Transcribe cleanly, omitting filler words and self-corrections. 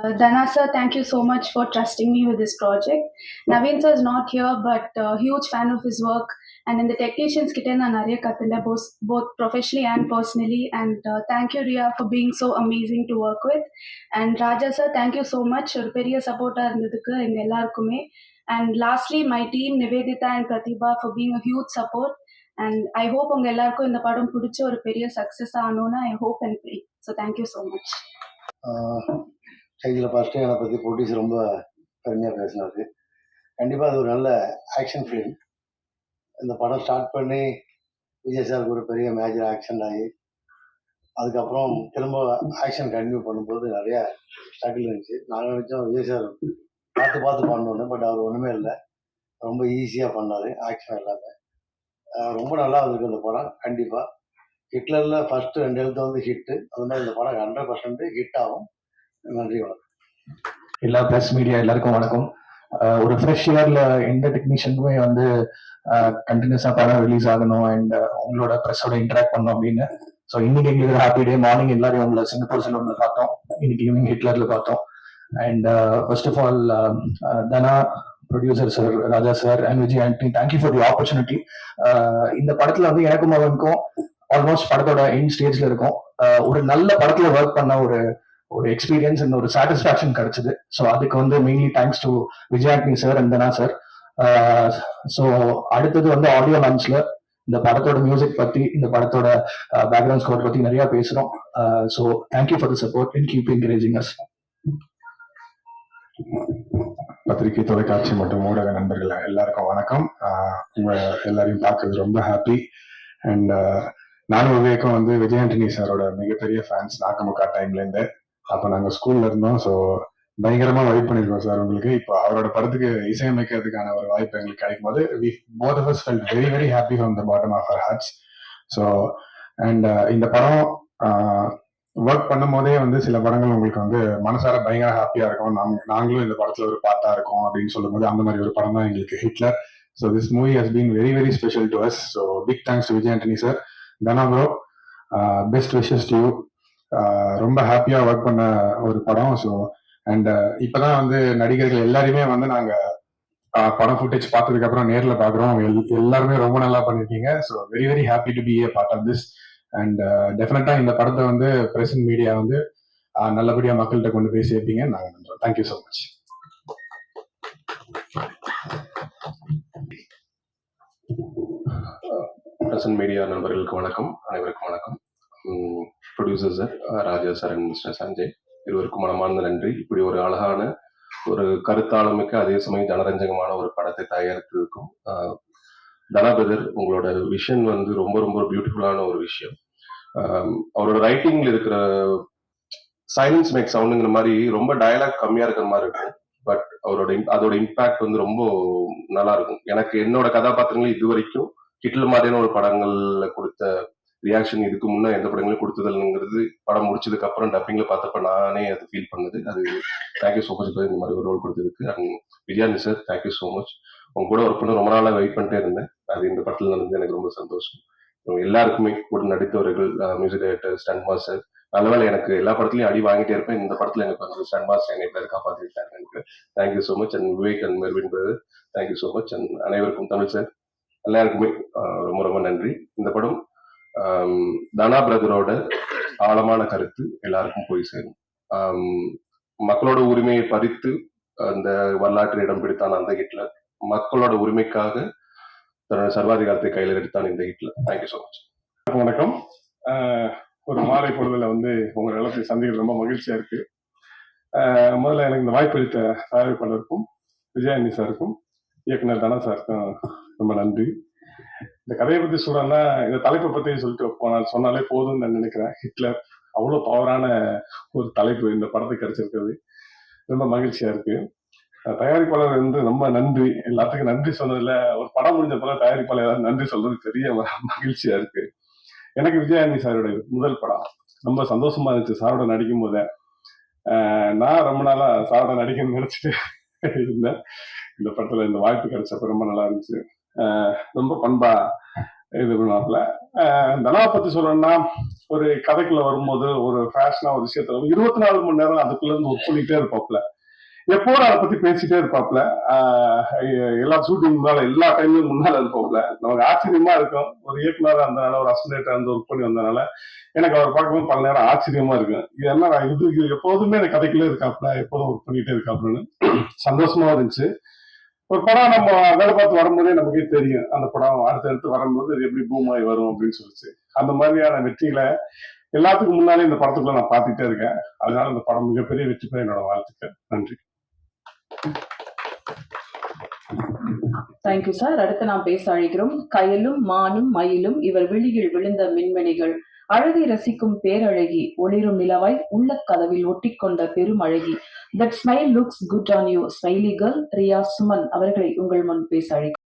Dana sir, thank you so much for trusting me with this project. Naveen sir is not here, but huge fan of his work. And in the technicians kitten and Arya Katila, both professionally and personally. And thank you, Ria, for being so amazing to work with. And Raja sir, thank you so much. ஒரு பெரிய சப்போர்ட்டா இருந்ததுக்கு எங்க எல்லாருக்குமே. And lastly, my team Nivedita and Pratibha for being a huge support. And I hope உங்க எல்லாருக்கும் இந்த படம் பிடிச்ச ஒரு பெரிய சக்சஸ் ஆகணும்னு I hope and pray. So thank you so much. இதில் ஃபஸ்ட்டு என்னை பற்றி ப்ரொடியூசர் ரொம்ப பெருமையாக பேசினாரு. கண்டிப்பாக அது ஒரு நல்ல ஆக்ஷன் ஃபிலிம். இந்த படம் ஸ்டார்ட் பண்ணி விஜய் சாருக்கு ஒரு பெரிய மேஜர் ஆக்ஷன் ஆகி அதுக்கப்புறம் திரும்ப ஆக்ஷன் கண்டினியூ பண்ணும்போது நிறைய ஸ்ட்ரகிள் இருந்துச்சு. நாங்கள் நினச்சோம் விஜய் சார் பார்த்து பண்ணோன்னு, பட் அவர் ஒன்றுமே இல்லை, ரொம்ப ஈஸியாக பண்ணார் ஆக்ஷன் எல்லாமே. ரொம்ப நல்லா இருந்திருக்கு இந்த படம். கண்டிப்பாக ஹிட்லரில் ஃபஸ்ட்டு 2 எழுத்து வந்து ஹிட்டு, அது மாதிரி இந்த படம் 100% ஹிட் ஆகும். நன்றி, வணக்கம். எல்லா ப்ரெஸ் மீடியா எல்லாருக்கும் வணக்கம். ஒரு ஃப்ரெஷ் இயர்ல எந்த டெக்னீஷியனுக்குமே வந்து கண்டினியூஸா படம் ரிலீஸ் ஆகணும் அண்ட் உங்களோட ப்ரெஸ்ஸோட இன்டராக்ட் பண்ணணும் அப்படின்னு. ஸோ இன்னைக்கு எங்களுக்கு ஹாப்பி டே. மார்னிங் எல்லாரும் உங்களை சிங்கப்பூர் செல்வன்ல பார்த்தோம், இன்னைக்கு ஈவினிங் ஹிட்லர்ல பார்த்தோம். And first of all Dhana producer sir, Raja sir and Vijay Antony, thank you for the opportunity. இந்த படத்துல வந்து எனக்கும் அவனுக்கும் ஆல்மோஸ்ட் படத்தோட எண்ட் ஸ்டேஜ்ல இருக்கும். ஒரு நல்ல படத்துல ஒர்க் பண்ண ஒரு எக்ஸ்பீரியன்ஸ் அண்ட் ஒரு சாட்டிஸ்ஃபேக்ஷன் கிடைச்சது. ஸோ அதுக்கு வந்து mainly thanks to Vijay Antony sir and Dhana sir. So அடுத்தது வந்து ஆடியோ லான்ச்ல இந்த படத்தோட மியூசிக் பத்தி, இந்த படத்தோட பேக்ரவுண்ட் ஸ்கோர் பத்தி நிறைய பேசுறோம். So thank you for the support and keep encouraging as. பத்திரிகை, தொலைக்காட்சி மற்றும் ஊடக நண்பர்கள் எல்லாருக்கும் வணக்கம். உங்க எல்லாரையும் பார்க்கறது ரொம்ப ஹாப்பி. அண்ட் நானும் விவேக்கும் வந்து விஜய் ஆண்டனி சாரோட மிகப்பெரிய ஃபேன்ஸ் நாக்கமுக்கா டைம்லேருந்து. அப்போ நாங்கள் ஸ்கூல்ல இருந்தோம். ஸோ பயங்கரமா வைப் பண்ணிருக்கோம் சார் உங்களுக்கு. இப்போ அவரோட படத்துக்கு இசையமைக்கிறதுக்கான ஒரு வாய்ப்பு எங்களுக்கு கிடைக்கும் போது both of us felt very very happy from the bottom of our hearts. So and இந்த படம் ஒர்க் பண்ணும் போதே வந்து சில படங்கள் உங்களுக்கு வந்து மனசார பயங்கர ஹாப்பியா இருக்கும். நாங்களும் இந்த படத்துல ஒரு பார்ட்டா இருக்கோம் அப்படின்னு சொல்லும் போது அந்த மாதிரி ஒரு படம் தான் எங்களுக்கு Hitler. So this movie has been very very special to us. So big thanks to Vijay Antony sir. Dhana bro, best wishes to you. ரொம்ப ஹாப்பியா ஒர்க் பண்ண ஒரு படம். ஸோ அண்ட் இப்பதான் வந்து நடிகர்கள் எல்லாருமே வந்து நாங்க படம் ஃபுட்டேஜ் பார்த்ததுக்கு அப்புறம் நேர்ல பாக்குறோம். எல்லாருமே ரொம்ப நல்லா பண்ணிருக்கீங்க. So very very happy to be a part of this. And டெஃபினட்டா இந்த படத்தை வந்து பிரஸ் அண்ட் மீடியா வந்து நல்லபடியா மக்கள்கிட்ட கொண்டு போய் சேர்ப்பீங்க நாங்க நம்புறோம். Thank you so much. Press and media நண்பர்களுக்கு வணக்கம், அனைவருக்கும் வணக்கம். Producer sir Raja sir and mister Sanjay இருவருக்கும் மனமார்ந்த நன்றி. இப்படி ஒரு அழகான ஒரு கருத்தாளமிக்க அதே சமயம் ஜனரஞ்சகமான ஒரு படத்தை தயாரித்ததுக்கும். தனா பிரதர், உங்களோட விஷன் வந்து ரொம்ப ரொம்ப பியூட்டிஃபுல்லான ஒரு விஷயம். அவரோட ரைட்டிங்ல இருக்கிற சைலன்ஸ் மேக் சவுண்டுங்கிற மாதிரி ரொம்ப டயலாக் கம்மியா இருக்கிற மாதிரி இருக்கும். பட் அதோட இம்பாக்ட் வந்து ரொம்ப நல்லா இருக்கும். எனக்கு என்னோட கதாபாத்திரங்கள் இது வரைக்கும் ஹிட்லர் மாதிரியான ஒரு படங்கள்ல கொடுத்த ரியாக்ஷன் இதுக்கு முன்னே எந்த படங்களும் கொடுத்ததுங்கிறது படம் முடிச்சதுக்கு அப்புறம் டப்பிங்ல பார்த்தப்ப நானே அது ஃபீல் பண்ணது. அது தேங்க்யூ ஸோ மச் இந்த மாதிரி ஒரு ரோல் கொடுத்ததுக்கு. And Vijayani sir, thank you so much. உங்க கூட ஒர்க் பண்ண ரொம்ப நாளாக வெயிட் பண்ணிட்டே இருந்தேன். அது இந்த படத்துல நடந்து எனக்கு ரொம்ப சந்தோஷம். எல்லாருக்குமே கூட நடித்தவர்கள், மியூசிக் டைரக்டர், ஸ்டண்ட் மாஸ்டர், நல்லவேளை எனக்கு எல்லா படத்துலையும் அடி வாங்கிட்டே இருப்பேன். இந்த படத்துல எனக்கு வந்து ஸ்டண்ட் மாஸ்டர் என்னை பேர் காப்பாற்றிட்டாங்க. எனக்கு thank you so much. And Vivek and Mervin brother, thank you so much. And அனைவருக்கும், தமிழ் சார், எல்லாருக்குமே ரொம்ப ரொம்ப நன்றி. இந்த படம் தனா பிரதரோட ஆழமான கருத்து எல்லாருக்கும் போய் சேரும். மக்களோட உரிமையை பறித்து அந்த வரலாற்று இடம் பிடித்தான் அந்த ஹிட்லர். மக்களோட உரிமைக்காக தன்னோட சர்வாதிகாரத்தை கையில் எடுத்தான் இந்த ஹிட்லர். Thank you so much. வணக்கம். ஒரு மாலை பொழுதுல வந்து உங்க எல்லாத்தையும் சந்திக்கிறது ரொம்ப மகிழ்ச்சியா இருக்கு. முதல்ல எனக்கு இந்த வாய்ப்பு அளித்த தயாரிப்பாளருக்கும், விஜயானி சாருக்கும், இயக்குனர் தனா சாருக்கும் ரொம்ப நன்றி. இந்த கதையை பத்தி சொல்லணும்னா, இந்த தலைப்பை பத்தி சொல்லிட்டு சொன்னாலே போதும்னு நான் நினைக்கிறேன். ஹிட்லர் அவ்வளவு பவரான ஒரு தலைப்பு இந்த படத்துக்கு கிடைச்சிருக்கிறது. ரொம்ப மகிழ்ச்சியா இருக்கு. தயாரிப்பாளர் வந்து ரொம்ப நன்றி. எல்லாத்துக்கும் நன்றி சொன்னதுல ஒரு படம் முடிஞ்ச போல தயாரிப்பாளர் நன்றி சொல்றது பெரிய மகிழ்ச்சியா இருக்கு. எனக்கு விஜயானி சாரோட முதல் படம் ரொம்ப சந்தோஷமா இருந்துச்சு. சாரோட நடிக்கும் போதே நான் ரொம்ப நாளா சாரோட நடிக்கணும்னு நினைச்சிட்டு இருந்தேன். இந்த படத்துல இந்த வாய்ப்பு கிடைச்சப்ப ரொம்ப நல்லா இருந்துச்சு. ரொம்ப பண்பா இது பண்ணுவாப்புல. தனாவை பத்தி சொல்லணும்னா ஒரு கதைக்குள்ள வரும்போது ஒரு ஃபேஷனா ஒரு விஷயத்த 24 மணி நேரம் அதுக்குள்ள இருந்து ஒர்க் பண்ணிட்டே இருப்பாப்புல. எப்போதும் அதை பத்தி பேசிட்டே இருப்பாப்புல. எல்லா ஷூட்டிங் முன்னால எல்லா டைம்லயும் முன்னால இருப்பாப்புல. நமக்கு ஆச்சரியமா இருக்கும். ஒரு இயக்குனரா இருந்தனால ஒரு அசிஸ்டன்டா இருந்து ஒர்க் பண்ணி வந்தனால எனக்கு அவர் பார்க்கும்போது பல நேரம் ஆச்சரியமா இருக்கும். இது என்ன இது எப்போதுமே எனக்கு கதைக்குள்ளே இருக்காப்புல, எப்போதும் ஒர்க் பண்ணிட்டே இருக்காப்புலன்னு சந்தோஷமா இருந்துச்சு. ஒரு படம் நம்ம வேலை பார்த்து வரும்போதே நமக்கே தெரியும் அந்த படம் அடுத்தடுத்து வரும்போது இது எப்படி பூம் ஆகி வரும் அப்படின்னு சொல்லிச்சு. அந்த மாதிரியான வெற்றிகளை எல்லாத்துக்கும் முன்னாலே இந்த படத்துக்குள்ள நான் பார்த்துட்டே இருக்கேன். அதனால இந்த படம் மிகப்பெரிய வெற்றி பெற என்னோட வாழ்த்துக்கள். நன்றி. Thank you sir. அடுத்து நாம் பேச அழைக்கிறோம். கயலும் மானும் மயிலும் இவர் விழியில் விழுந்த மின்மணிகள், அழகை ரசிக்கும் பேரழகி, ஒளிரும் நிலவாய் உள்ள கதவில் ஒட்டிக்கொண்ட பெரும் அழகி, that smile looks good on you smiley girl, Riya Suman அவர்களை உங்கள் முன் பேச அழைக்கிறோம்.